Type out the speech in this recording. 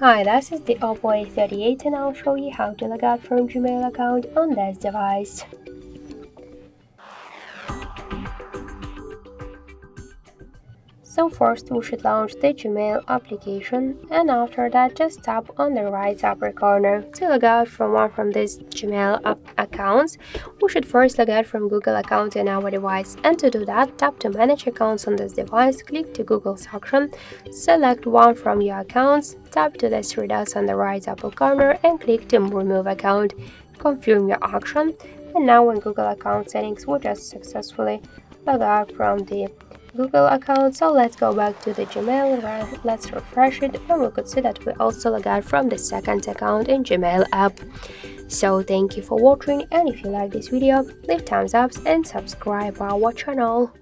Hi, this is the OPPO A38 and I'll show you how to log out from Gmail account on this device. So first we should launch the Gmail application, and after that just tap on the right upper corner. To log out from one from these Gmail accounts, we should first log out from Google account in our device, and to do that tap to manage accounts on this device, click to Google section, select one from your accounts, tap to the three dots on the right upper corner and click to remove account, confirm your action, and now in Google account settings we just successfully log out from the Google account. So let's go back to the Gmail, let's refresh it, and we could see that we also log out from the second account in Gmail app. So thank you for watching, and if you like this video, leave thumbs up and subscribe our channel.